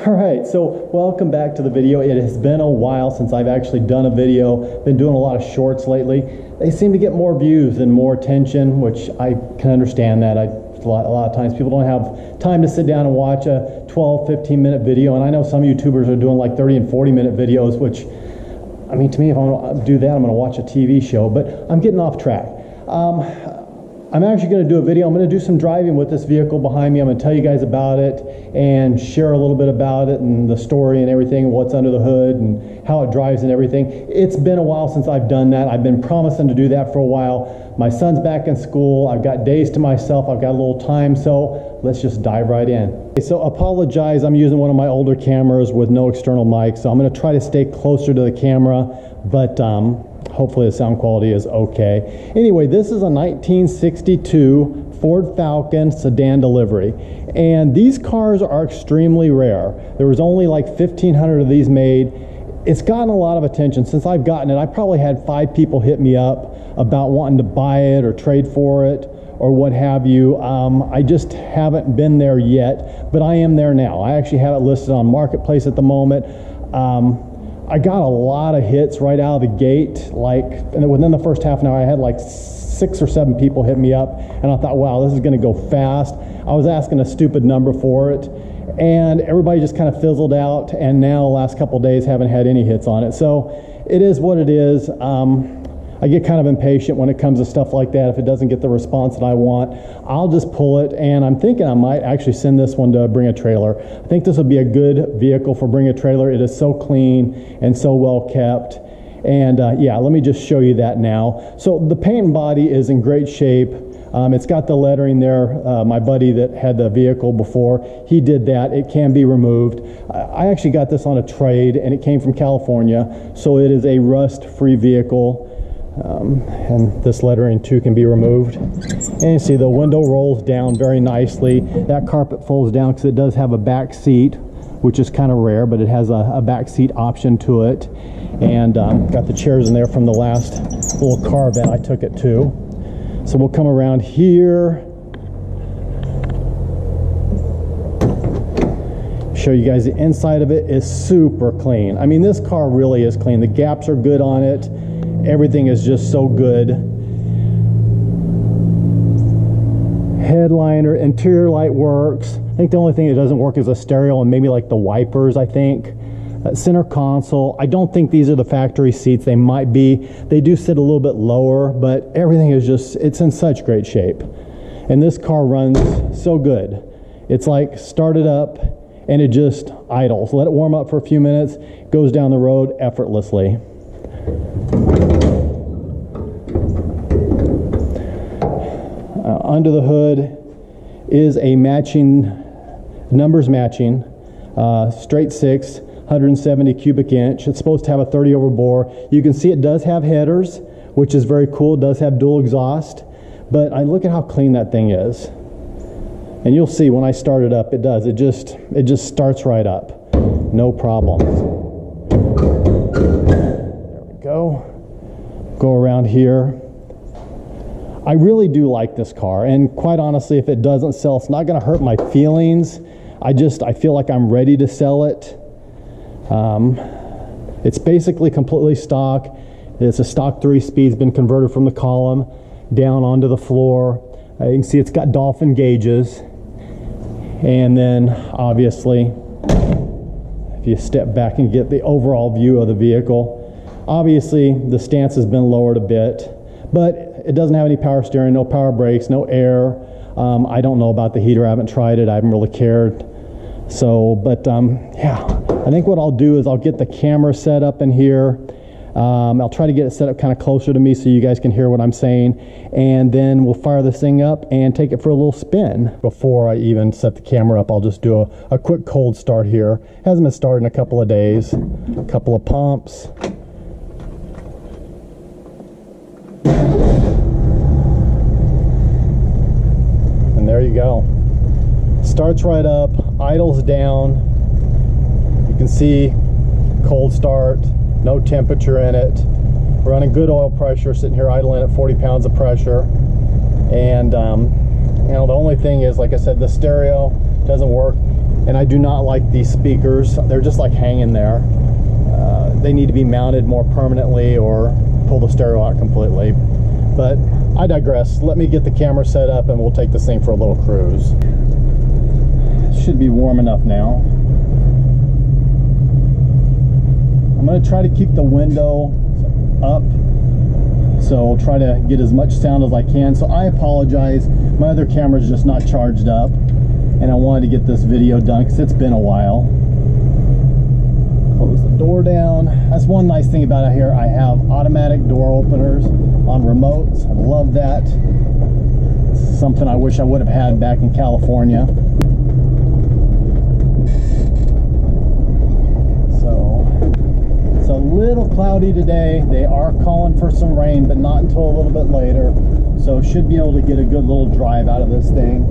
All right, so welcome back to the video. It has been a while since I've actually done a video. Been doing a lot of shorts lately. They seem to get more views and more attention, which I can understand that. A lot of times people don't have time to sit down and watch a 12, 15-minute video, and I know some YouTubers are doing like 30 and 40-minute videos, which, I mean, to me, if I'm going to do that, I'm going to watch a TV show, but I'm getting off track. I'm actually going to do a video. I'm going to do some driving with this vehicle behind me. I'm going to tell you guys about it and share a little bit about it and the story and everything, what's under the hood and how it drives and everything. It's been a while since I've done that. I've been promising to do that for a while. My son's back in school. I've got days to myself. I've got a little time, so let's just dive right in. So apologize, I'm using one of my older cameras with no external mic, so I'm going to try to stay closer to the camera, but hopefully the sound quality is okay. Anyway, this is a 1962 Ford Falcon sedan delivery, and these cars are extremely rare. There was only like 1,500 of these made. It's gotten a lot of attention since I've gotten it. I probably had 5 people hit me up about wanting to buy it or trade for it or what have you. I just haven't been there yet, but I am there now. I actually have it listed on Marketplace at the moment. I got a lot of hits right out of the gate. And within the first half an hour, I had like 6 or 7 people hit me up, and I thought, wow, this is going to go fast. I was asking a stupid number for it, and everybody just kind of fizzled out, and now the last couple of days haven't had any hits on it. So it is what it is. I get kind of impatient when it comes to stuff like that. If it doesn't get the response that I want, I'll just pull it, and I'm thinking I might actually send this one to Bring a Trailer. I think this would be a good vehicle for Bring a Trailer. It is so clean and so well kept. And yeah, let me just show you that now. So the paint and body is in great shape. It's got the lettering there. My buddy that had the vehicle before, he did that. It can be removed. I actually got this on a trade, and it came from California, so it is a rust-free vehicle. And this lettering too can be removed. And you see the window rolls down very nicely. That carpet folds down because it does have a back seat, which is kind of rare, but it has a back seat option to it. And got the chairs in there from the last little car event I took it to. So we'll come around here, show you guys the inside of it is super clean. I mean, this car really is clean. The gaps are good on it. Everything is just so good. Headliner, interior light works. I think the only thing that doesn't work is a stereo and maybe like the wipers, I think. Center console. I don't think these are the factory seats. They might be. They do sit a little bit lower, but everything is just, it's in such great shape. And this car runs so good. It's like start it up and it just idles. Let it warm up for a few minutes, goes down the road effortlessly. Under the hood is a matching, numbers matching, straight 6, 170 cubic inch. It's supposed to have a 30 over bore. You can see it does have headers, which is very cool. It does have dual exhaust, but I look at how clean that thing is. And you'll see when I start it up, it does. It just starts right up. No problem. There we go. Go around here. I really do like this car, and quite honestly, if it doesn't sell, it's not going to hurt my feelings. I feel like I'm ready to sell it. It's basically completely stock. It's a stock 3-speed. It's been converted from the column down onto the floor. You can see it's got dolphin gauges, and then obviously if you step back and get the overall view of the vehicle, obviously the stance has been lowered a bit, but it doesn't have any power steering, no power brakes, no air. I don't know about the heater. I haven't tried it. I haven't really cared. So, but yeah, I think what I'll do is I'll get the camera set up in here. I'll try to get it set up kind of closer to me so you guys can hear what I'm saying. And then we'll fire this thing up and take it for a little spin. Before I even set the camera up, I'll just do a quick cold start here. Hasn't been started in a couple of days. A couple of pumps. And there you go. Starts right up, idles down. You can see cold start, no temperature in it. Running good oil pressure, sitting here idling at 40 pounds of pressure. And you know, the only thing is, like I said, the stereo doesn't work. And I do not like these speakers. They're just like hanging there. They need to be mounted more permanently or pull the stereo out completely. But I digress. Let me get the camera set up and we'll take this thing for a little cruise. It should be warm enough now. I'm going to try to keep the window up, so I'll try to get as much sound as I can. So I apologize, my other camera is just not charged up, and I wanted to get this video done because it's been a while. Close the door down. That's one nice thing about it here. I have automatic door openers on remotes. I love that. It's something I wish I would have had back in California. It's a little cloudy today. They are calling for some rain, but not until a little bit later. So should be able to get a good little drive out of this thing.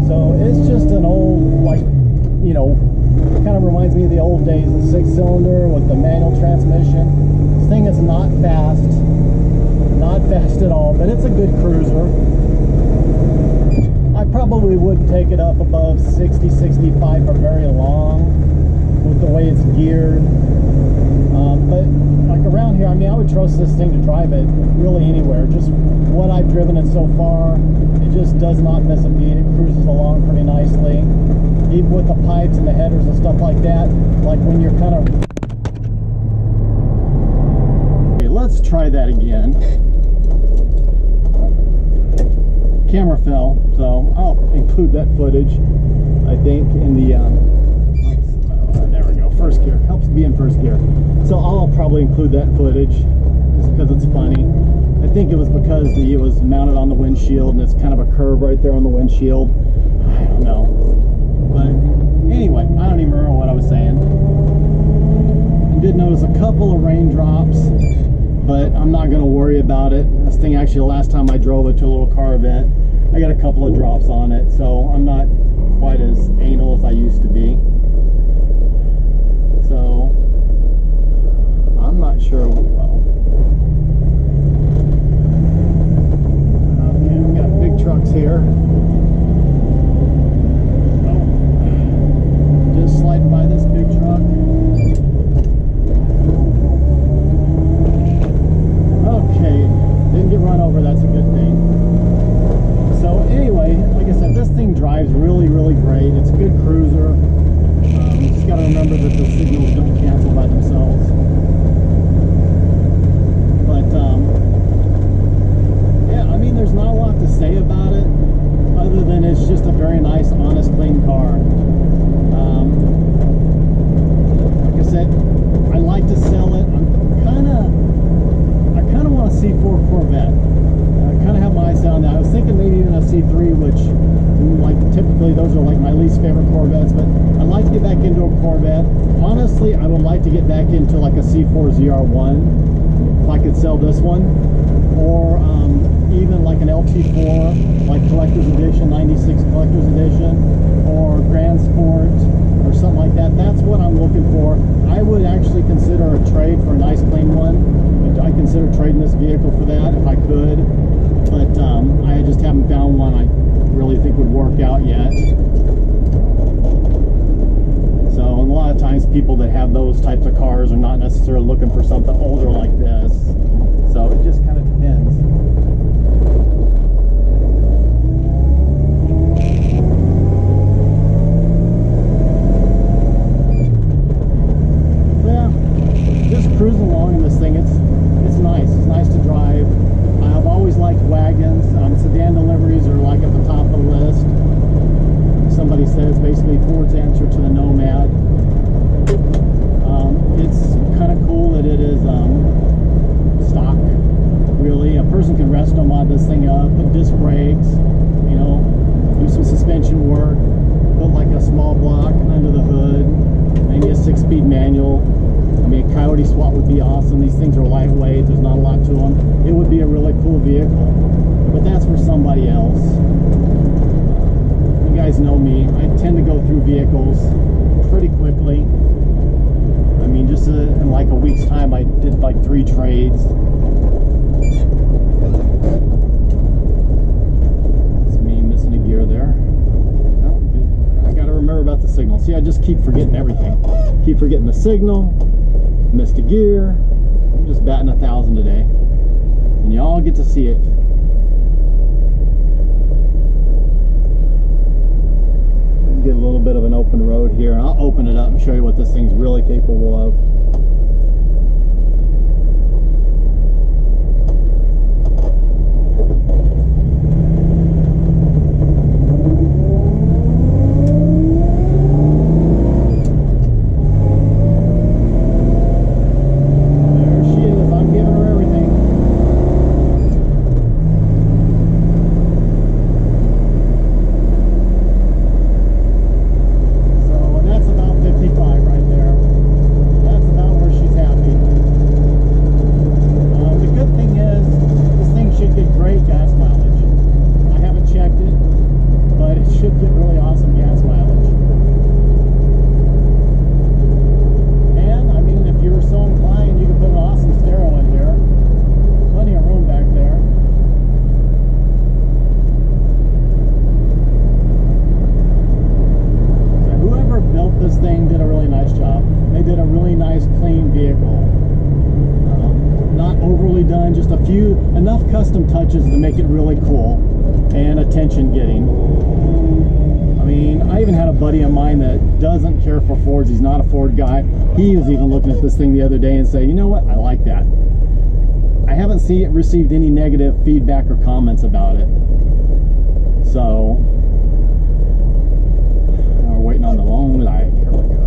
So it's just an old, like, you know, kind of reminds me of the old days, the 6-cylinder with the manual transmission. This thing is not fast. Not fast at all, but it's a good cruiser. I probably wouldn't take it up above 60, 65 for very long with the way it's geared. But like around here, I mean, I would trust this thing to drive it really anywhere. Just what I've driven it so far, it just does not miss a beat. It cruises along pretty nicely. Even with the pipes and the headers and stuff like that, like when you're kind of... Okay, let's try that again. Camera fell, so I'll include that footage, I think, in the there we go, first gear. Helps be in first gear, so I'll probably include that footage just because it's funny. I think it was because it was mounted on the windshield and it's kind of a curve right there on the windshield. I don't know, but anyway, I don't even remember what I was saying. I did notice a couple of raindrops, but I'm not going to worry about it. This thing, actually, the last time I drove it to a little car event, I got a couple of drops on it, so I'm not quite as anal as I used to be. So I'm not sure. Well, okay, we got big trucks here. Oh, just sliding by this big truck. Okay, didn't get run over, that's a good thing. So anyway, like I said, this thing drives really, really great. It's a good cruiser. You just got to remember that the signals don't cancel by themselves. But yeah, I mean, there's not a lot to say about it, other than it's just a very nice, honest, clean car. Like I said, I like to sell it. I kind of want a C4 Corvette. I kind of have my eyes on that. I was thinking maybe even a C3, which, like, typically those are like my least favorite Corvettes, but I'd like to get back into a Corvette. Honestly, I would like to get back into like a C4 ZR1 if I could sell this one, or even like an LT4, like Collector's Edition, 96 Collector's Edition, or Grand Sport, or something like that. That's what I'm looking for. I would actually consider a trade for a nice clean one. I consider trading this vehicle for that if I could, but I just haven't found one I really think would work out yet. So a lot of times people that have those types of cars are not necessarily looking for something older like this. So it just kind of depends. Cruising along in this thing, it's nice. It's nice to drive. I've always liked wagons. Sedan deliveries are like at the top of the list. Somebody says basically Ford's answer to the Nomad. It's kind of cool that it is stock. Really, a person can resto mod this thing up, put disc brakes, you know, do some suspension work, put like a small block under the hood, maybe a 6-speed manual. I mean, a Coyote swap would be awesome. These things are lightweight. There's not a lot to them. It would be a really cool vehicle. But that's for somebody else. You guys know me. I tend to go through vehicles pretty quickly. I mean, just in like a week's time, I did like 3 trades. It's me missing a gear there. I gotta remember about the signal. See, I just keep forgetting everything. Keep forgetting the signal, missed a gear. I'm just batting 1,000 today. And y'all get to see it. Get a little bit of an open road here, and I'll open it up and show you what this thing's really capable of. Enough custom touches to make it really cool and attention getting. I mean, I even had a buddy of mine that doesn't care for Fords. He's not a Ford guy. He was even looking at this thing the other day and say, you know what, I like that. I haven't received any negative feedback or comments about it. So we're waiting on the long light. Here we go.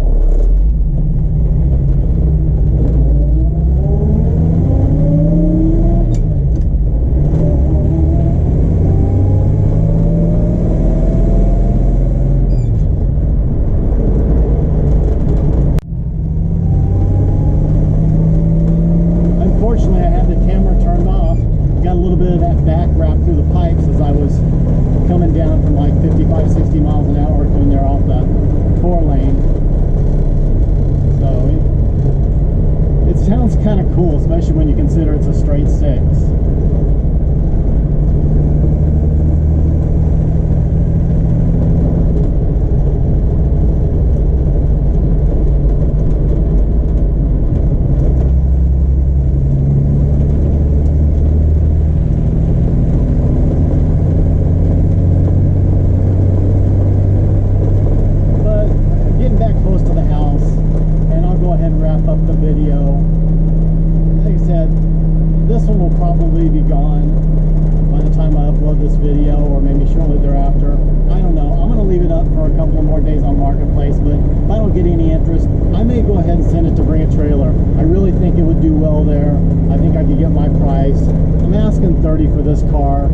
Kind of cool, especially when you consider it's a straight 6. But getting back close to the house, and I'll go ahead and wrap up the video. Like I said, this one will probably be gone by the time I upload this video, or maybe shortly thereafter. I don't know. I'm going to leave it up for a couple of more days on Marketplace, but if I don't get any interest, I may go ahead and send it to Bring a Trailer. I really think it would do well there. I think I could get my price. I'm asking $30 for this car.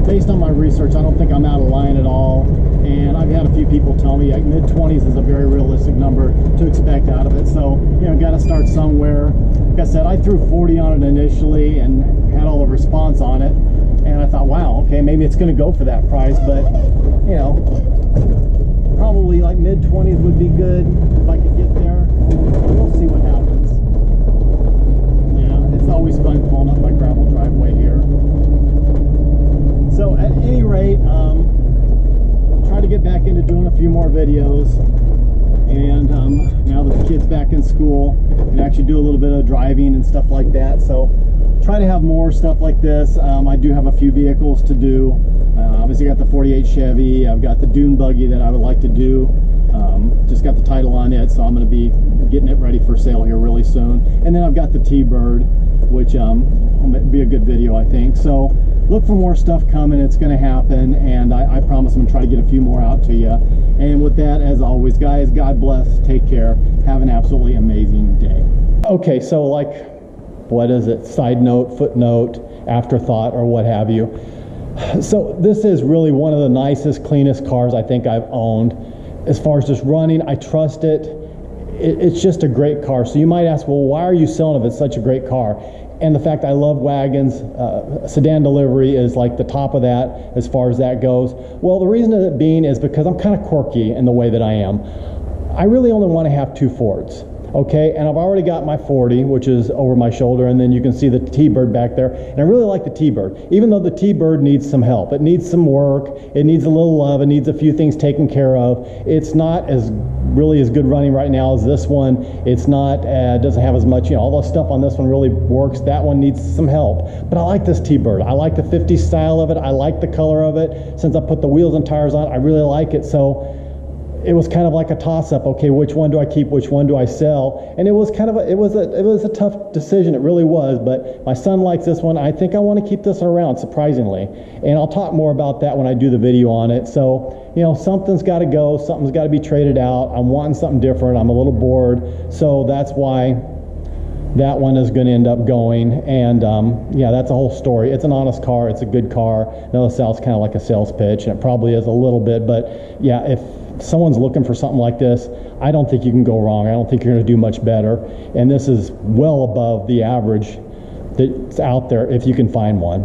Based on my research, I don't think I'm out of line at all. And I've had a few people tell me like mid-20s is a very realistic number to expect out of it. So, you know, got to start somewhere. Like I said, I threw 40 on it initially and had all the response on it. And I thought, wow, okay, maybe it's going to go for that price. But, you know, probably like mid-20s would be good if I could get there. We'll see what happens. Yeah, it's always fun pulling up my gravel driveway here. So at any rate, try to get back into doing a few more videos, and now that the kid's back in school, and actually do a little bit of driving and stuff like that. So try to have more stuff like this. I do have a few vehicles to do. Obviously got the 48 Chevy. I've got the Dune buggy that I would like to do. Just got the title on it, so I'm going to be getting it ready for sale here really soon. And then I've got the T-Bird, which will be a good video, I think. So look for more stuff coming. It's going to happen, and I promise I'm going to try to get a few more out to you. And with that, as always, guys, God bless, take care, have an absolutely amazing day. Okay, so like, what is it, side note, footnote, afterthought, or what have you. So this is really one of the nicest, cleanest cars I think I've owned. As far as just running, I trust it. It's just a great car. So you might ask, well, why are you selling it if it's such a great car? And the fact I love wagons, sedan delivery is like the top of that as far as that goes. Well, the reason of it being is because I'm kind of quirky in the way that I am. I really only want to have 2 Fords. Okay, and I've already got my 40, which is over my shoulder, and then you can see the T-Bird back there. And I really like the T-Bird, even though the T-Bird needs some help. It needs some work, it needs a little love, it needs a few things taken care of. It's not really as good running right now as this one. It's not, doesn't have as much, all the stuff on this one really works. That one needs some help. But I like this T-Bird. I like the 50 style of it. I like the color of it. Since I put the wheels and tires on it, I really like it. So it was kind of like a toss-up. Okay, which one do I keep? Which one do I sell? And it was kind of it was a tough decision. It really was. But my son likes this one. I think I want to keep this around, surprisingly. And I'll talk more about that when I do the video on it. So something's got to go. Something's got to be traded out. I'm wanting something different. I'm a little bored. So that's why that one is going to end up going. And yeah, that's a whole story. It's an honest car. It's a good car. I know it sounds kind of like a sales pitch, and it probably is a little bit. But yeah, if someone's looking for something like this, I don't think you can go wrong. I don't think you're going to do much better. And this is well above the average that's out there if you can find one.